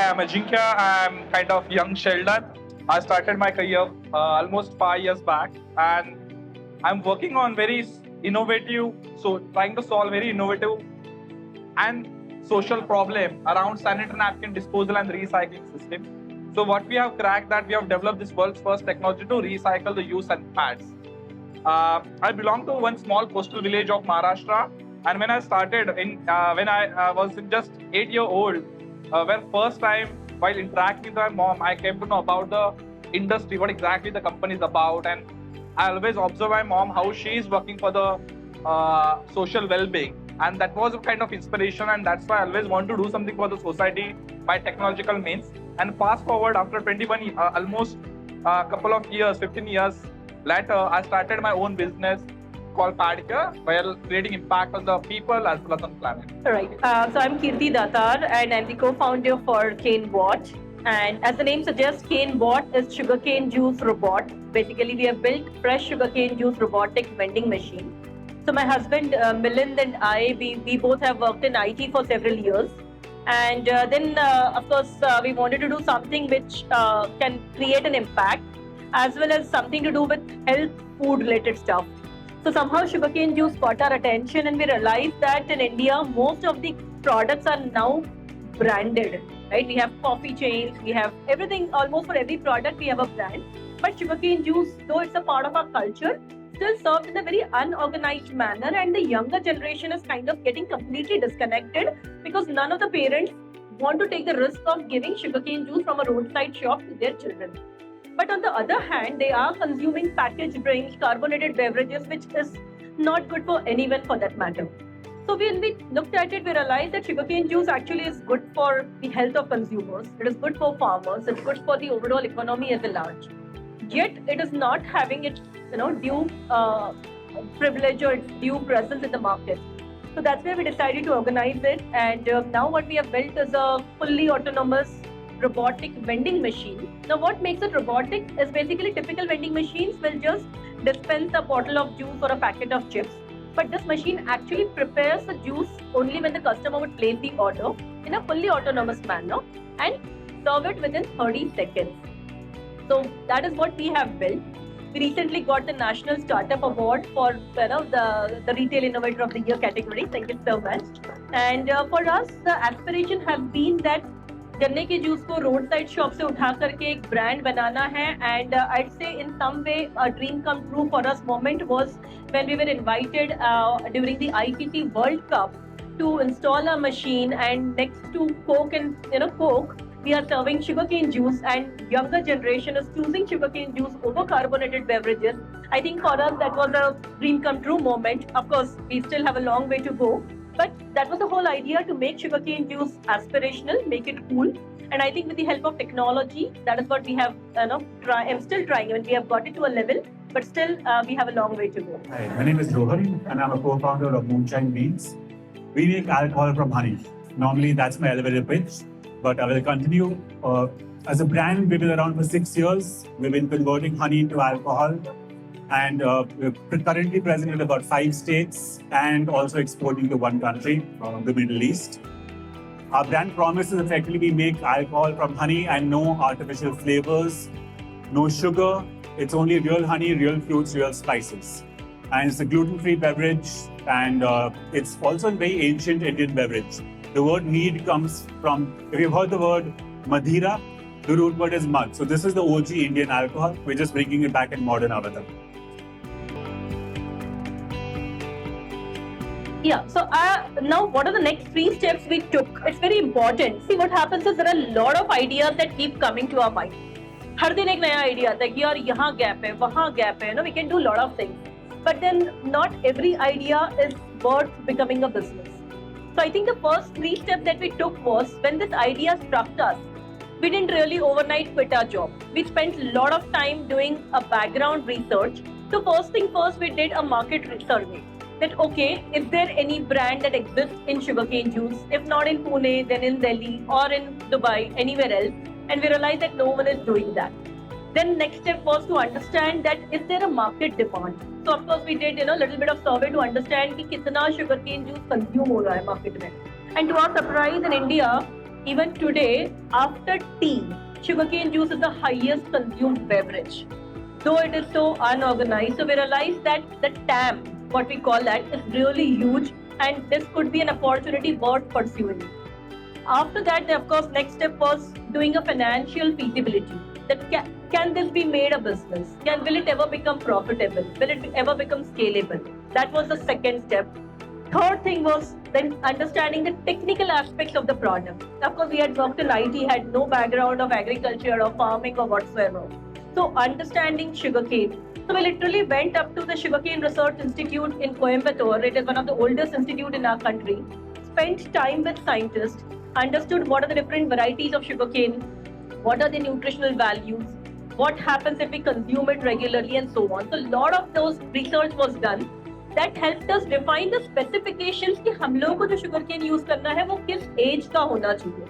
am Ajinkya. I'm kind of young Sheldon. I started my career almost 5 years back, and I'm working on very innovative, so trying to solve very innovative and social problem around sanitary napkin disposal and recycling system. So what we have cracked that we have developed this world's first technology to recycle the use and pads. I belong to one small coastal village of Maharashtra, and when I started when I was just 8 year old, where first time while interacting with my mom, I came to know about the industry, what exactly the company is about, and I always observe my mom how she is working for the social well-being, and that was a kind of inspiration, and that's why I always want to do something for the society by technological means. And fast forward after 21, almost a couple of years, 15 years later, I started my own business called Padcare, while creating impact on the people as well as on the planet. All right. So I'm Kirty Datar, and I'm the co-founder for CaneBot. And as the name suggests, CaneBot is sugarcane juice robot. Basically, we have built fresh sugarcane juice robotic vending machine. So my husband Milind and I, we both have worked in IT for several years. And then, of course, we wanted to do something which can create an impact, as well as something to do with health, food-related stuff. So somehow sugarcane juice caught our attention, and we realized that in India, most of the products are now branded, right? We have coffee chains, we have everything, almost for every product we have a brand. But sugarcane juice, though it's a part of our culture, still served in a very unorganized manner, and the younger generation is kind of getting completely disconnected because none of the parents want to take the risk of giving sugarcane juice from a roadside shop to their children. But on the other hand, they are consuming packaged drinks, carbonated beverages, which is not good for anyone for that matter. So when we looked at it, we realized that sugarcane juice actually is good for the health of consumers. It is good for farmers. It's good for the overall economy as a large. Yet it is not having its due privilege or its due presence in the market. So that's where we decided to organize it. And now what we have built is a fully autonomous robotic vending machine. Now what makes it robotic is basically typical vending machines will just dispense a bottle of juice or a packet of chips. But this machine actually prepares the juice only when the customer would place the order in a fully autonomous manner and serve it within 30 seconds. So that is what we have built. We recently got the National Startup Award for the Retail Innovator of the Year category. Thank you so much. And for us, the aspiration has been that गन्ने के juice को road side shop से उठा करके एक brand बनाना है. And I'd say in some way a dream come true for us moment was when we were invited during the ITC World Cup to install a machine, and next to Coke and Coke, we are serving sugarcane juice, and younger generation is choosing sugarcane juice over carbonated beverages. I think for us that was a dream come true moment. Of course, we still have a long way to go. But that was the whole idea, to make sugarcane juice aspirational, make it cool. And I think with the help of technology, that is what we have, I'm still trying. I mean, we have got it to a level, but still we have a long way to go. Hi, my name is Rohan, and I'm a co-founder of Moonshine Meads. We make alcohol from honey. Normally, that's my elevator pitch, but I will continue. As a brand, we've been around for 6 years. We've been converting honey into alcohol, and we're currently present in about 5 states and also exporting to one country, the Middle East. Our brand promise is effectively we make alcohol from honey and no artificial flavors, no sugar. It's only real honey, real fruits, real spices. And it's a gluten-free beverage, and it's also a very ancient Indian beverage. The word mead comes from, if you've heard the word Madhira, the root word is mud. So this is the OG Indian alcohol. We're just bringing it back in modern avatar. Yeah, so now what are the next 3 steps we took? It's very important. See, what happens is there are a lot of ideas that keep coming to our mind. हर दिन एक नया idea आता है कि यार यहाँ gap है, वहाँ gap है. We can do a lot of things. But then not every idea is worth becoming a business. So I think the first 3 steps that we took was, when this idea struck us, we didn't really overnight quit our job. We spent a lot of time doing a background research. So first thing first, we did a market survey. That okay, is there any brand that exists in sugarcane juice? If not in Pune, then in Delhi or in Dubai, anywhere else. And we realized that no one is doing that. Then next step was to understand that is there a market demand? So of course we did a little bit of survey to understand कि कितना sugarcane juice consume हो रहा है market में. And to our surprise, in India, even today, after tea, sugarcane juice is the highest consumed beverage. Though it is so unorganized, so we realized that the TAM, what we call that, is really huge, and this could be an opportunity worth pursuing. After that, of course, next step was doing a financial feasibility. That can this be made a business? Will it ever become profitable? Will it ever become scalable? That was the second step. Third thing was then understanding the technical aspects of the product. Of course, we had worked in IT, had no background of agriculture or farming or whatsoever. So understanding sugarcane. So we literally went up to the Sugarcane Research Institute in Coimbatore. It is one of the oldest institutes in our country. Spent time with scientists, understood what are the different varieties of sugarcane, what are the nutritional values, what happens if we consume it regularly, and so on. So a lot of those research was done. That helped us define the specifications कि हम लोगों को जो sugarcane use करना है वो किस age का होना चाहिए,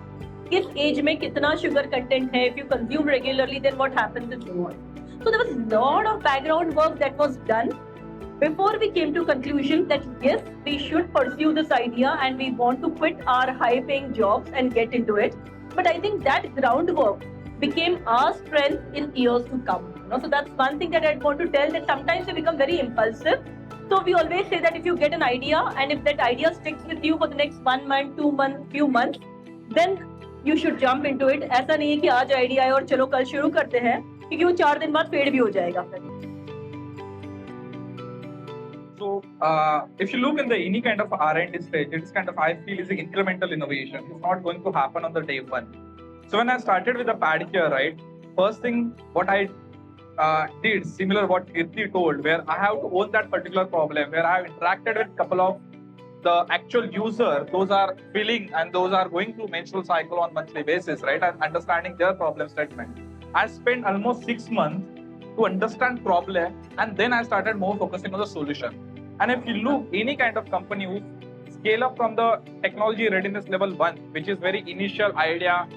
किस age में कितना sugar content है, if you consume regularly then what happens and so on. So there was a lot of background work that was done before we came to conclusion that yes, we should pursue this idea and we want to quit our high-paying jobs and get into it. But I think that groundwork became our strength in years to come. So that's one thing that I'd want to tell, that sometimes we become very impulsive. So we always say that if you get an idea and if that idea sticks with you for the next 1 month, 2 months, few months, then you should jump into it. ऐसा नहीं है कि आज idea है और चलो कल शुरू करते हैं, क्योंकि वो 4 दिन बाद fade भी हो जाएगा फिर. So if you look in the any kind of R&D stage, it's kind of, I feel, is an incremental innovation. It's not going to happen on the day one. So when I started with the Padcare, right, first thing what I did, similar what Kirty told, where I have to own that particular problem, where I have interacted with a couple of the actual user, those are feeling and those are going through menstrual cycle on monthly basis, right, and understanding their problem statement. I spent almost 6 months to understand problem, and then I started more focusing on the solution. And if you look, any kind of company who scale up from the technology readiness level 1, which is very initial idea,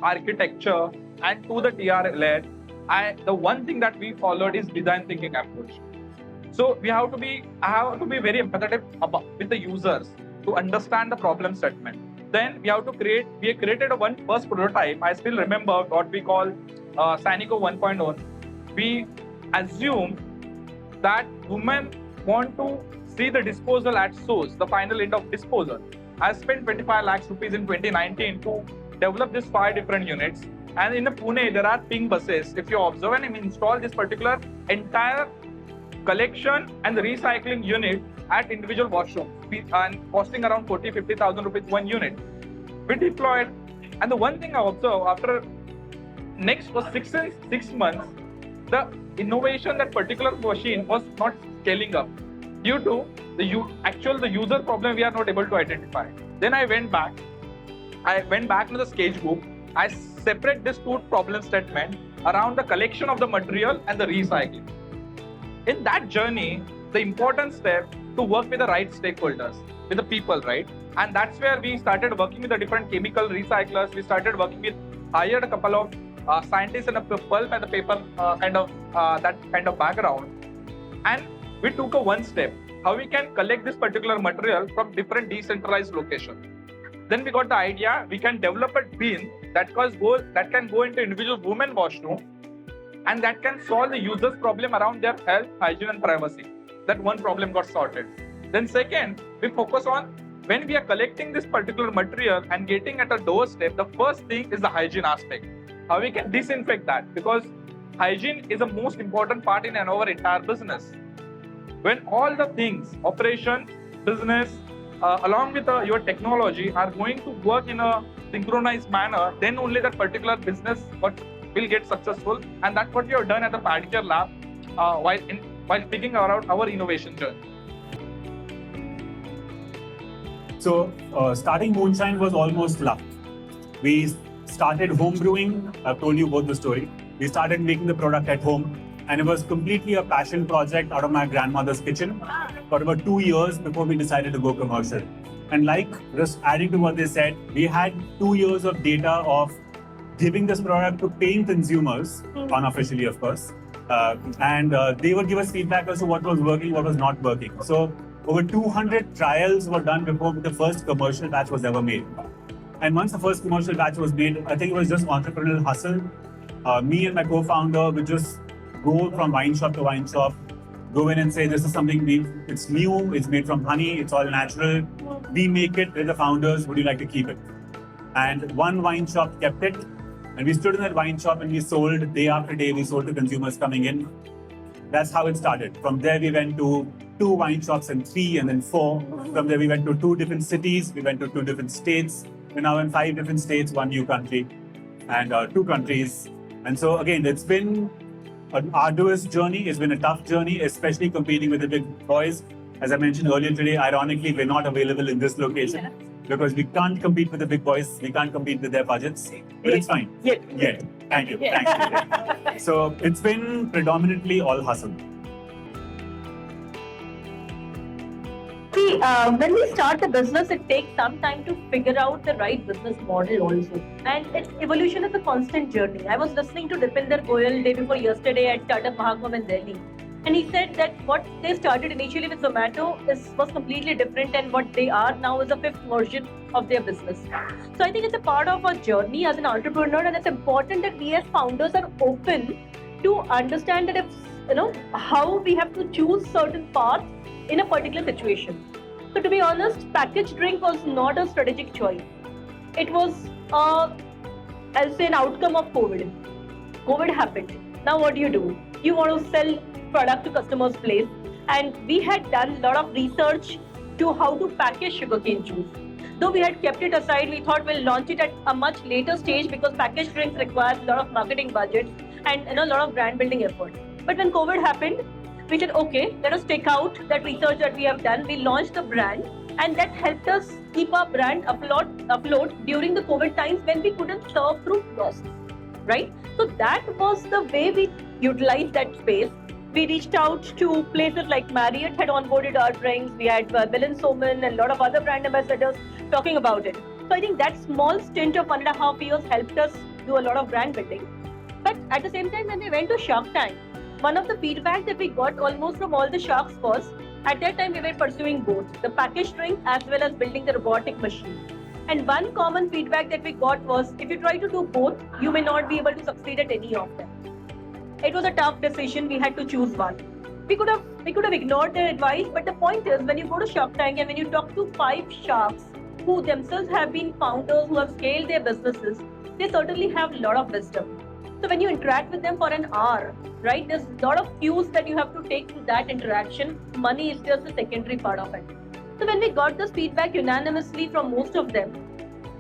architecture, and to the TR led, the one thing that we followed is design thinking approach. So I have to be very empathetic with the users to understand the problem statement. Then we created a first prototype. I still remember what we call Sanico 1.0. We assume that women want to see the disposal at source, the final end of disposal. I spent 25 lakhs rupees in 2019 to develop these 5 different units. And in Pune, there are ping buses. If you observe and install this particular entire collection and recycling unit at individual washrooms, and costing around 40,000-50,000 rupees one unit. We deployed, and the one thing I observed after next was 6 months, the innovation that particular machine was not scaling up due to the user problem we are not able to identify. Then I went back to the sketchbook. I separate this 2 problem statement around the collection of the material and the recycling. In that journey, the important step to work with the right stakeholders, with the people, right? And that's where we started working with the different chemical recyclers. We started hired a couple of scientists in a pulp and the paper that kind of background. And we took one step, how we can collect this particular material from different decentralized locations. Then we got the idea, we can develop a bin that can go into individual women washroom, and that can solve the user's problem around their health, hygiene, and privacy. That one problem got sorted. Then second, we focus on when we are collecting this particular material and getting at a doorstep, the first thing is the hygiene aspect. How we can disinfect that, because hygiene is the most important part in our entire business. When all the things, operation, business, along with your technology are going to work in a synchronized manner, then only that particular business will get successful. And that's what we have done at the Padcare lab while speaking around our innovation journey. So starting Moonshine was almost luck. We started home brewing. I've told you both the story. We started making the product at home, and it was completely a passion project out of my grandmother's kitchen for about 2 years before we decided to go commercial. And like just adding to what they said, we had 2 years of data of giving this product to paying consumers, unofficially of course, and they would give us feedback as to what was working, what was not working. So over 200 trials were done before the first commercial batch was ever made. And once the first commercial batch was made, I think it was just entrepreneurial hustle. Me and my co-founder would just go from wine shop to wine shop, go in and say, this is something it's new, it's made from honey, it's all natural. We make it, we're the founders, would you like to keep it? And one wine shop kept it. And we stood in that wine shop and we sold day after day, we sold to consumers coming in. That's how it started. From there, we went to 2 wine shops and 3 and then 4. From there, we went to 2 different cities. We went to 2 different states. We're now in 5 different states, 1 new country and 2 countries. And so again, it's been an arduous journey. It's been a tough journey, especially competing with the big boys. As I mentioned earlier today, ironically, we're not available in this location because we can't compete with the big boys. We can't compete with their budgets. But it's fine. Yet. Thank you. Thanks. So it's been predominantly all hustle. See, when we start the business, it takes some time to figure out the right business model also. And its evolution is a constant journey. I was listening to Dipinder Goyal day before yesterday at Startup Mahakumbh in Delhi. And he said that what they started initially with Zomato was completely different, and what they are now is a 5th version of their business. So I think it's a part of our journey as an entrepreneur, and it's important that we as founders are open to understand that how we have to choose certain paths in a particular situation. So to be honest, packaged drink was not a strategic choice. It was, I'll say, an outcome of COVID. COVID happened. Now what do? You want to sell product to customers' place, and we had done a lot of research to how to package sugarcane juice. Though we had kept it aside, we thought we'll launch it at a much later stage because packaged drinks requires a lot of marketing budgets and a lot of brand building effort. But when COVID happened, we said, okay, let us take out that research that we have done. We launched the brand, and that helped us keep our brand afloat during the COVID times when we couldn't serve through kiosks, right? So that was the way we utilized that space. We reached out to places like Marriott had onboarded our drinks. We had Bill & Soman and a lot of other brand ambassadors talking about it. So I think that small stint of 1.5 years helped us do a lot of brand building. But at the same time, when we went to Shark Tank, one of the feedback that we got almost from all the sharks was, at that time we were pursuing both, the packaged drink as well as building the robotic machine. And one common feedback that we got was, if you try to do both, you may not be able to succeed at any of them. It was a tough decision. We had to choose one. We could have ignored their advice, but the point is, when you go to Shark Tank and when you talk to 5 sharks who themselves have been founders, who have scaled their businesses, they certainly have a lot of wisdom. So when you interact with them for an hour, right, there's a lot of cues that you have to take to that interaction. Money is just a secondary part of it. So when we got this feedback unanimously from most of them,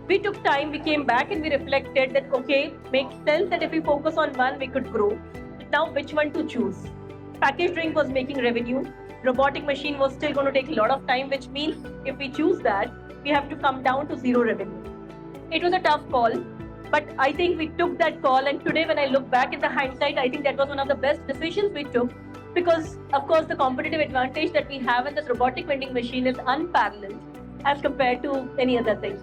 we took time, we came back and we reflected that, okay, makes sense that if we focus on one, we could grow. Now, which one to choose? Packaged drink was making revenue. Robotic machine was still going to take a lot of time, which means if we choose that, we have to come down to 0 revenue. It was a tough call, but I think we took that call. And today, when I look back in the hindsight, I think that was one of the best decisions we took, because, of course, the competitive advantage that we have in this robotic vending machine is unparalleled as compared to any other things.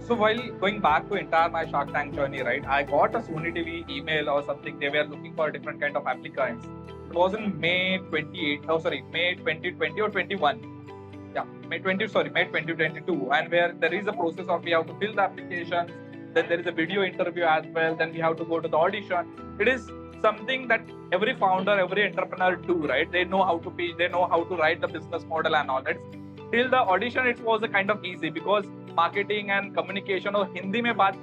So while going back to entire my Shark Tank journey, right, I got a Sony TV email or something. They were looking for a different kind of applicants. It was in May 2020 or 21. Yeah, May 2022. And where there is a process of we have to fill the applications, then there is a video interview as well, then we have to go to the audition. It is something that every founder, every entrepreneur do, right? They know how to pitch, they know how to write the business model and all that. Till the audition, it was a kind of easy because marketing and communication और हिंदी में बात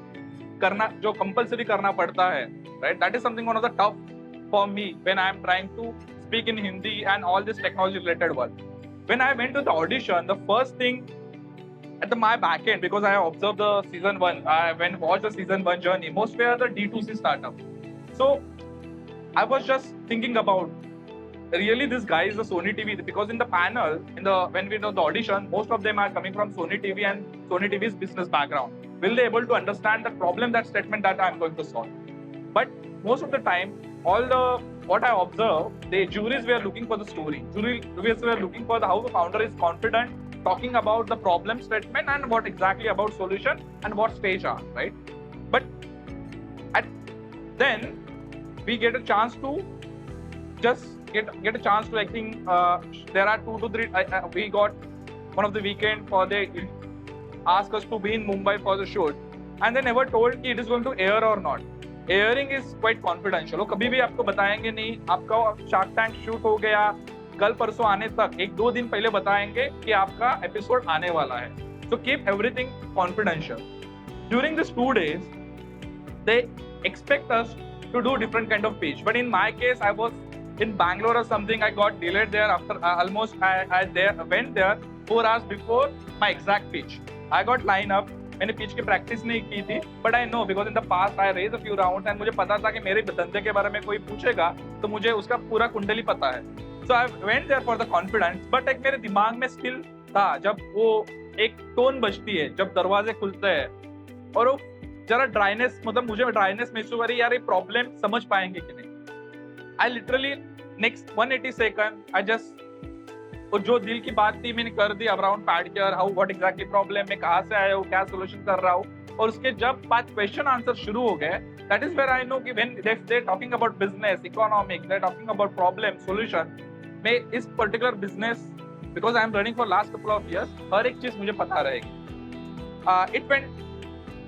करना जो compulsory करना पड़ता है, right? That is something one of the tough for me when I am trying to speak in Hindi and all this technology related work. When I went to the audition, the first thing at my back end, because I observed the season 1, I watched the season 1 journey, most were the D2C startup. So I was just thinking about, really this guy is a Sony TV, because in the panel, when we know the audition, most of them are coming from Sony TV and Sony TV's business background. Will they able to understand the problem, that statement that I'm going to solve? But most of the time, what I observed, the juries were looking for the story. Juries were looking for how the founder is confident talking about the problem statement and what exactly about solution and what stage are, right? But then we get a chance to just get a chance to, I think there are 2 to 3, we got one of the weekend for they ask us to be in Mumbai for the shoot, and they never told कि it is going to air or not. Airing is quite confidential. वो कभी भी आपको बताएंगे नहीं. आपका Shark Tank shoot हो गया, कल परसों आने तक 1-2 दिन पहले बताएंगे कि आपका एपिसोड आने वाला है. So keep everything confidential. During these 2 days, they expect us to do different kind of pitch. But in my case, I was in Bangalore or something. I got delayed there after almost I went there 4 hours before my exact pitch. I got line up. मैंने pitch की practice नहीं की थी, but I know because in the past I raise a few rounds and मुझे पता था कि मेरे धंधे के बारे में कोई पूछेगा तो मुझे उसका पूरा कुंडली पता है. So I went there for the confidence, but एक मेरे दिमाग में स्टिल था जब वो एक टोन बजती है, जब दरवाजे खुलते हैं और वो जरा ड्राइनेस, मतलब मुझे ड्राइनेस महसूस हो रही, यार ये प्रॉब्लम समझ पाएंगे कि नहीं. I literally next 180 second I just, और जो दिल की बात थी मैंने कर दी around Padcare, how what exactly problem, मैं कहाँ से आया हूँ, क्या सोल्यूशन कर रहा हूँ. और उसके जब 5 क्वेश्चन आंसर शुरू हो गए, that is where I know कि when they talking about business, economics, they talking about problem, solution, मैं इस particular business because I am running for last couple of years, हर एक चीज मुझे पता रहेगी. It went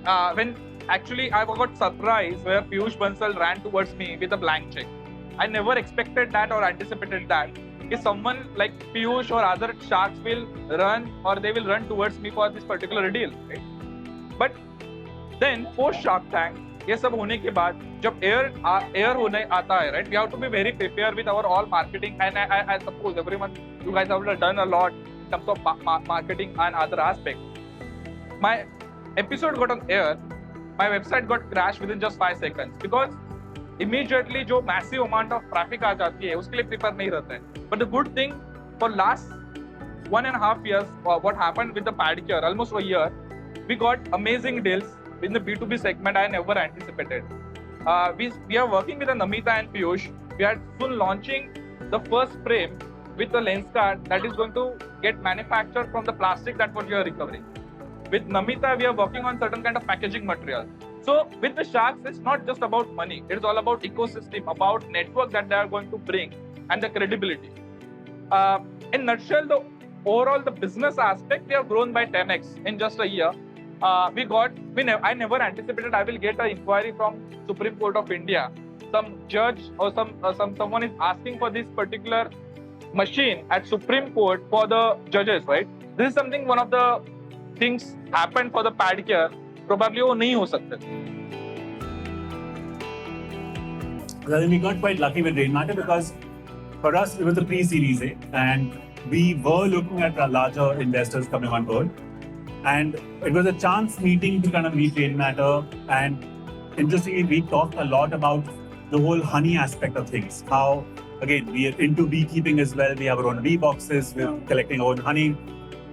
when actually I got surprised where Piyush Bansal ran towards me with a blank check. I never expected that or anticipated that. If someone like Piyush or other sharks will run or they will run towards me for this particular deal, right? But then post Shark Tank, ये सब होने के बाद जब air होने आता है, right? We have to be very prepared with our all marketing, and I suppose everyone, you guys have done a lot in terms of marketing and other aspects. My episode got on air. My website got crashed within just 5 seconds because immediately जो massive amount of traffic आ जाती है उसके लिए prepare नहीं रहते हैं. But the good thing for last 1.5 years, what happened with the Padcare, almost a year, we got amazing deals in the B2B segment I never anticipated. We are working with Namita and Piyush. We are soon launching the first frame with the lens card that is going to get manufactured from the plastic that what we are recovering. With Namita, we are working on certain kind of packaging material. So with the sharks, it's not just about money. It's all about ecosystem, about network that they are going to bring and the credibility. In nutshell, the business aspect, we have grown by 10x in just a year. I never anticipated I will get an inquiry from Supreme Court of India. Some judge or someone is asking for this particular machine at Supreme Court for the judges, right? This is something, one of the things happened for the Padcare, probably वो नहीं हो सकते. Well, we got quite lucky with Rainmatter because for us it was the pre-series A, and we were looking at larger investors coming on board, and it was a chance meeting to kind of meet Rainmatter. And interestingly, we talked a lot about the whole honey aspect of things. How, again, we are into beekeeping as well. We have our own bee boxes. We're collecting our own honey.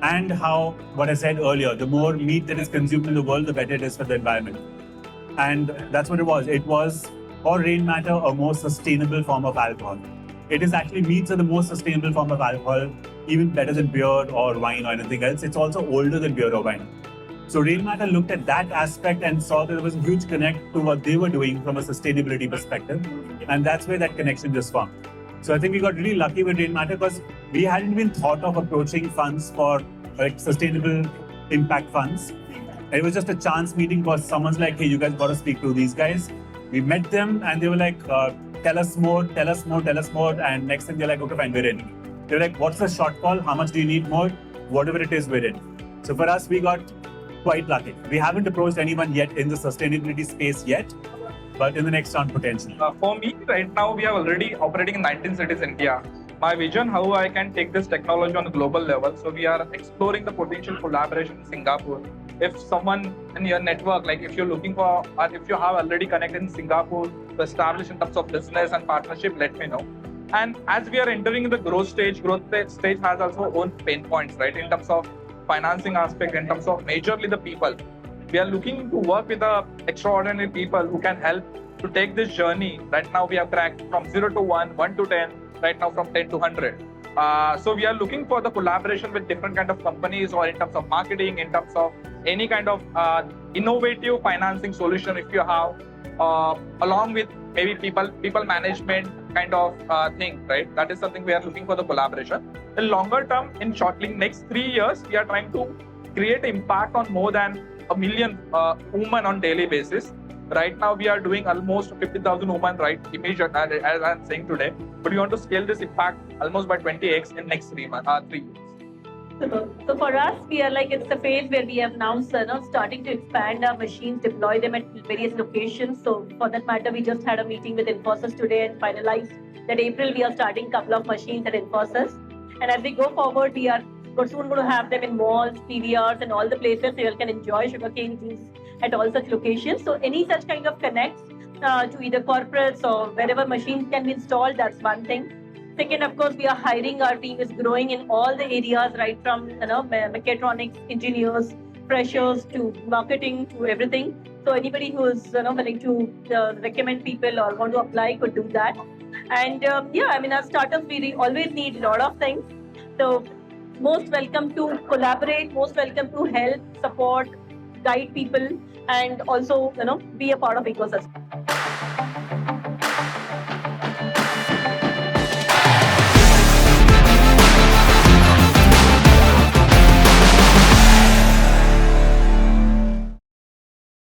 And how, what I said earlier, the more meat that is consumed in the world, the better it is for the environment. And that's what it was. It was, for Rainmatter, a more sustainable form of alcohol. It is actually, meats are the most sustainable form of alcohol, even better than beer or wine or anything else. It's also older than beer or wine. So Rainmatter looked at that aspect and saw that there was a huge connect to what they were doing from a sustainability perspective. And that's where that connection just formed. So I think we got really lucky with Rainmatter because we hadn't even thought of approaching funds for like sustainable impact funds. And it was just a chance meeting because someone's like, hey, you guys got to speak to these guys. We met them and they were like, tell us more. And next thing they're like, okay, fine, we're in. They're like, what's the shortfall? How much do you need more? Whatever it is, we're in. So for us, we got quite lucky. We haven't approached anyone yet in the sustainability space yet, but in the next round, potentially. For me, right now, we are already operating in 19 cities in India. My vision, how I can take this technology on a global level. So we are exploring the potential collaboration in Singapore. If someone in your network, like if you're looking for, or if you have already connected in Singapore to establish in terms of business and partnership, let me know. And as we are entering the growth stage has also own pain points, right? In terms of financing aspect, in terms of majorly the people. We are looking to work with extraordinary people who can help to take this journey. Right now we have cracked from 0 to 1, 1 to 10, right now from 10 to 100. So we are looking for the collaboration with different kind of companies or in terms of marketing, in terms of any kind of innovative financing solution if you have, along with maybe people management kind of thing, right? That is something we are looking for the collaboration. In longer term, in shortly next 3 years, we are trying to create impact on more than 1 million women on daily basis. Right now, we are doing almost 50,000 women, right? Immediate, as I'm saying today, but we want to scale this impact almost by 20x in next 3 years. So for us, we are like, it's the phase where we have now starting to expand our machines, deploy them at various locations. So for that matter, we just had a meeting with Infosys today and finalized that April we are starting a couple of machines at Infosys. And as we go forward, we're soon going to have them in malls, PVRs, and all the places so you can enjoy sugarcane juice at all such locations. So any such kind of connects to either corporates or wherever machines can be installed, that's one thing. Second, of course, we are hiring. Our team is growing in all the areas, right from mechatronics, engineers, freshers to marketing to everything. So anybody who is willing to recommend people or want to apply could do that. And as startups, we always need a lot of things. So most welcome to collaborate, most welcome to help, support, guide people, and also be a part of ecosystem.